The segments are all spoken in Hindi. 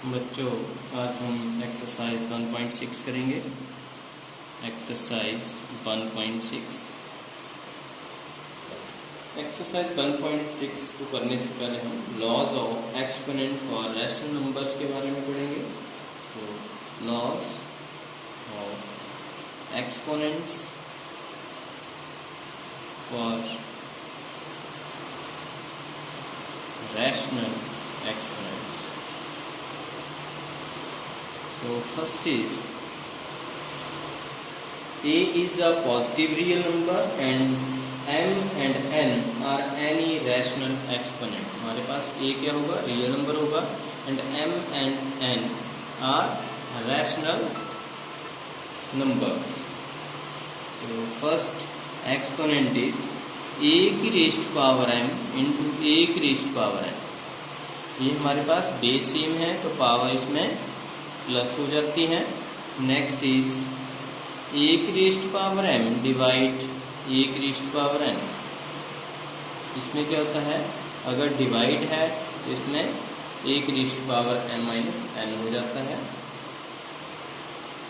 बच्चों, आज हम एक्सरसाइज 1.6 करेंगे। एक्सरसाइज 1.6 एक्सरसाइज 1.6 को करने से पहले हम laws of exponent for rational numbers के बारे में पढ़ेंगे। So laws of exponents for rational exponents. So first is a is a positive real number and m and n are any rational exponent. हमारे पास a क्या होगा, रियल नंबर होगा, and m and n are rational numbers. So first exponent is a की raised power m into a की रेज़्ड पावर n. ये हमारे पास बेस सेम है तो पावर इसमें प्लस हो जाती है। नेक्स्ट इज ए की रेज़्ड पावर m डिवाइड ए की रेज़्ड पावर n। इसमें क्या होता है, अगर डिवाइड है तो इसमें ए की raised power m minus n हो जाता है।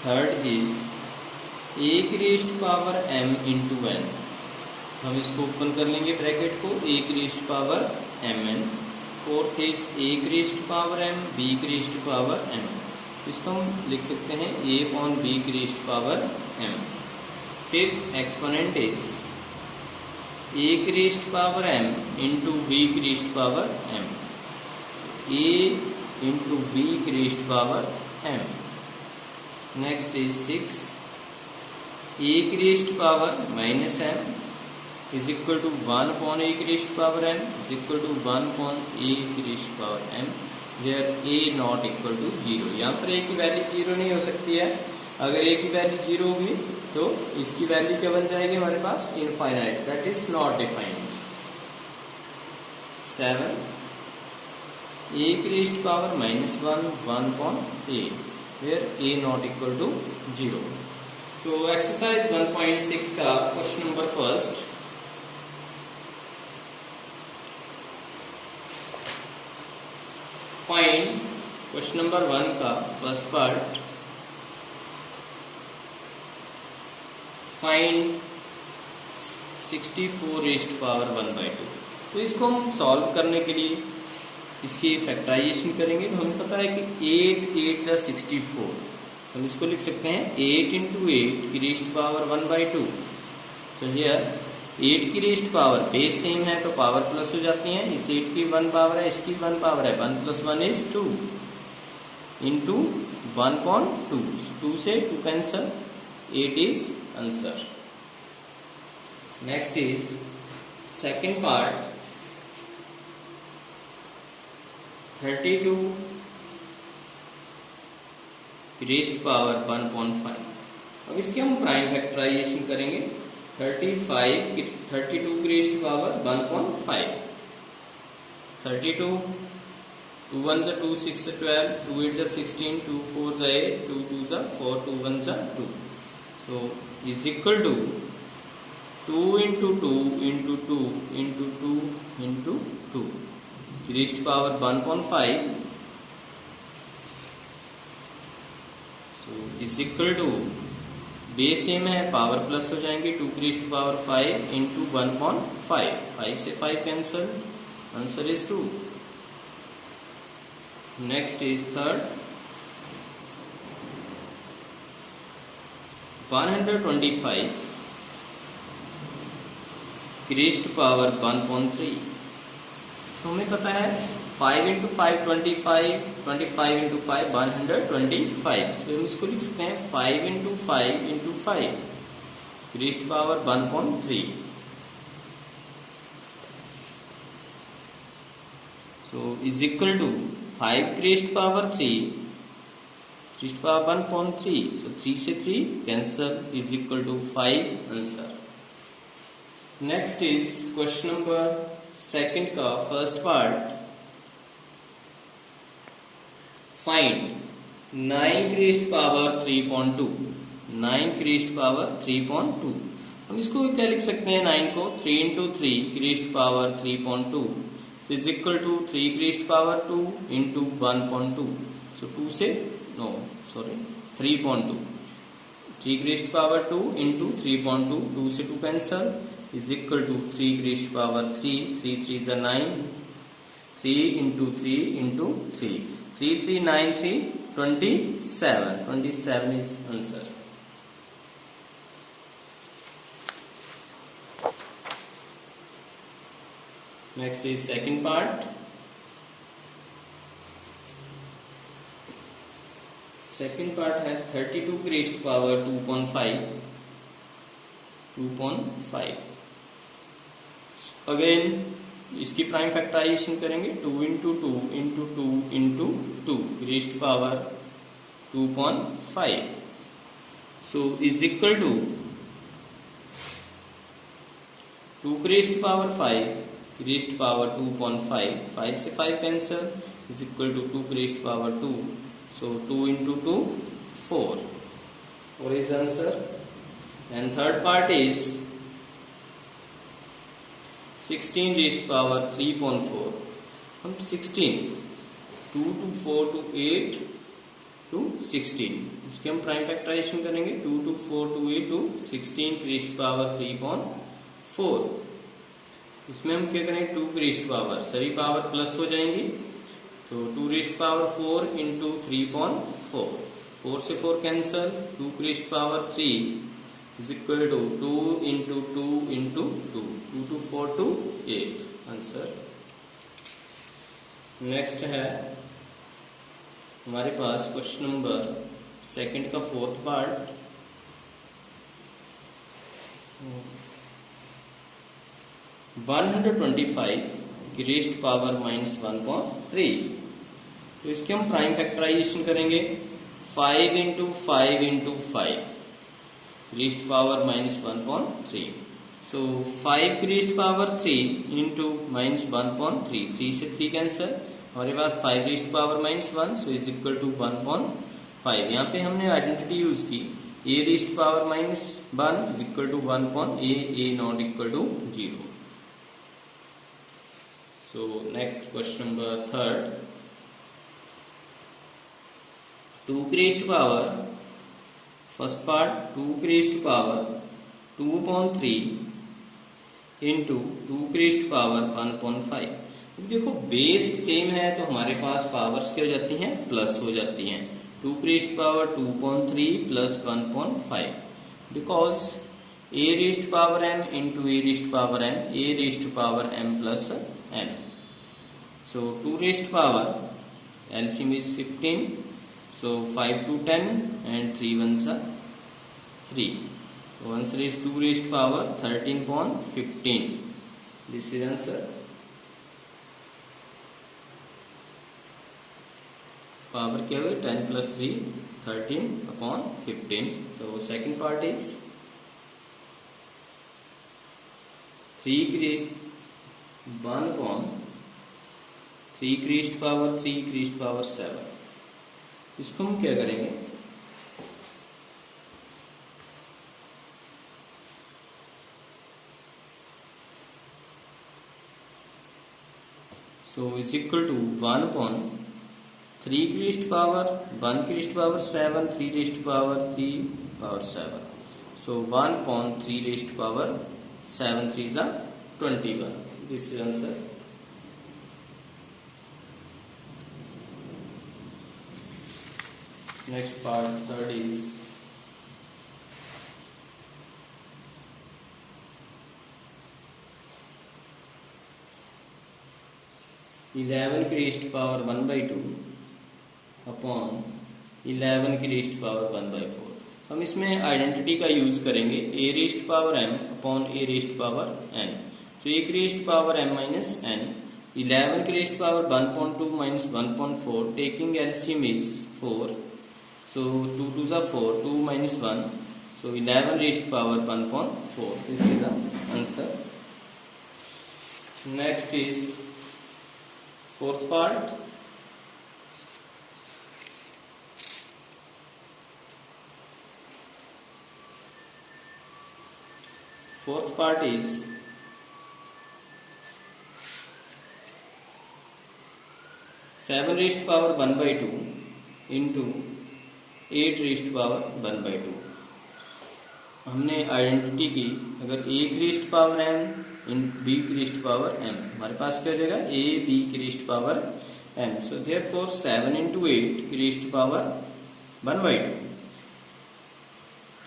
थर्ड इज ए की raised power m into n। हम इसको ओपन कर लेंगे ब्रैकेट को, ए की raised power mn। Fourth is A की रेज़्ड पावर m बी की रेज़्ड पावर m। इसको हम लिख सकते हैं a अपॉन बी की raised power m। Fifth exponent is a की raised power m into B की raised power m। a into B की raised power m। Next is six a की raised power minus m is equal to 1 upon a की raised power m is equal to 1 upon a की raised power m where a not equal to 0। यहाँ पर a की वैल्यू 0 नहीं हो सकती है। अगर a की वैल्यू 0 होगी तो इसकी वैल्यू क्या बन जाएगी हमारे पास, infinite, that is not defined. 7 a की raised power minus 1 upon a where a not equal to 0। तो एक्सरसाइज 1.6 का question number first, find, question number 1 का first part, find 64 raised power 1/2। तो इसको हम सॉल्व करने के लिए इसकी फैक्टराइजेशन करेंगे। तो हमें पता है कि 8 8 जा 64, हम इसको लिख सकते हैं 8 इंटू 8 की रेज़्ड पावर 1/2। तो हियर 8 की रेज़्ड पावर बेस सेम है तो पावर प्लस हो जाती है। इस 8 की 1 पावर है, इसकी 1 पावर है, 1 + 1 इज 2 इंटू 1 upon 2। 2 से 2 cancel, 8 is answer. Next is second part, 32 raised power 1/5। अब इसके हम प्राइम फैक्टराइजेशन करेंगे। 32 की रेज़्ड पावर 1/5। 32 2 1 जा 2 6 जा 12, 2 8 जा 16, 2 4 जा 8, 2 2 जा 4, 2 1 जा 2। So is equal to 2 into 2 into 2 into 2 into 2 की raised power 1/5। So is equal to, base same है, पावर प्लस हो जाएंगे, 2 की रेज़्ड पावर 5 इंटू 1/5। 5 से 5 cancel, answer is 2। Next is third, 125 की रेज़्ड पावर 1/3। तो हमें पता है 5 इंटू 5 25, 25 इंटू 5 125। तो हम इसको लिख सकते हैं 5 into 5 into 5 raised power 1/3। So is equal to 5 raised power 3 raised power 1/3। So 3 से 3 cancel, is equal to 5 answer. Next is question number second का फर्स्ट पार्ट, फाइंड 9 की रेज़्ड पावर 3.2। 9 की रेज़्ड पावर 3.2। हम इसको क्या लिख सकते हैं, 9 को 3 इंटू 3 की raised power 3.2 is equal to 3 की रेज़्ड पावर 2 इंटू 1.2। सो 2 से no sorry 3.2 3 raised power 2 into 3.2 2 से 2 cancel is equal to 3 raised power 3 3 3 is 9 3 into 3 into 3 3 3 9 3 27 is answer. Next is second part. Second part है 32 की रेस्ट पावर 2.5 अगेन इसकी प्राइम फैक्टराइजेशन करेंगे 2 into 2 into 2 into 2 raised power 2.5 so is equal to 2 की रेस्ट पावर 5 रेस्ट पावर 2.5 5 से 5 कैंसल इज इक्वल टू 2 की raised power 2 so 2 into 2 4 is answer. And third part is 16 raised power 3.4 हम 16 2 to 4 to 8 to 16 इसके हम प्राइम फैक्टराइजेशन करेंगे 2 to 4 to 8 to 16 raised power 3.4 इसमें हम क्या करेंगे 2 raised पावर सभी पावर प्लस हो जाएंगी तो 2 रेस्ट पावर 4 इंटू 3.4 4 से 4 cancel 2 raised power 3 is equal to 2 into 2 into 2 2 to 4 to 8 answer. Next है हमारे पास क्वेश्चन नंबर सेकंड का फोर्थ पार्ट 125 की रेस्ट पावर -1.3 तो इसके हम प्राइम फैक्टराइजेशन करेंगे 5 इंटू 5 इंटू 5 रेस्ट पावर -1.3 सो 5 की रेस्ट पावर 3 इंटू -1.3 3 से 3 कैंसल हमारे पास 5 raised power -1 so is equal to 1.5 यहाँ पे हमने आइडेंटिटी यूज की a raised power -1 is equal to 1.a not equal to 0. So next question number third 2 की रेस्ट पावर फर्स्ट पार्ट 2 की रेस्ट पावर 2/3 इंटू 2 की रेस्ट पावर 1.5 देखो बेस सेम है तो हमारे पास पावर्स क्या हो जाती हैं प्लस हो जाती हैं 2 की raised power 2.3 plus 1.5 because a raised power m into a raised power m a raised power m plus n. So 2 raised power LCM is 15. So 5 to 10 and 3 ones are 3. So answer is 2 raised power 13.15. This is answer. Power क्या हुआ 10 plus 3 13/15. So second part is 3 की 1/3 की रेस्ट पावर 3 की रेस्ट पावर 7 इसको हम क्या करेंगे सो इज इक्वल टू 1/3 की रेस्ट पावर 1 की raised power 7 3 raised power 3 power 7 so 1/3 rest power 7 3 is 21. This is answer. Next part third is 11 की रेस्ट पावर 1/2 अपॉन 11 की रेस्ट पावर 1/4 हम इसमें आइडेंटिटी का यूज करेंगे a raised power m upon a raised power n so a की raised power m minus n 11 की raised power 1.2 minus 1.4 taking LCM is 4 so 2 2s are 4 2 minus 1 so 11 raised power 1.4 this is the answer. Next is fourth part is 7 raised power 1/2 into 8 raised power 1/2। हमने आइडेंटिटी की, अगर a की raised power m in b की रेस्ट पावर m, हमारे पास क्या हो जाएगा a b की raised power m। So therefore 7 into 8 की रेस्ट पावर 1/2,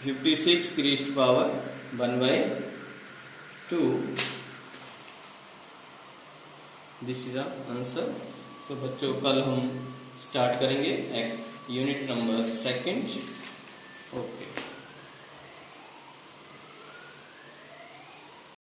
56 की raised power 1/2। This is the answer. सो बच्चों कल हम स्टार्ट करेंगे यूनिट नंबर 2। ओके।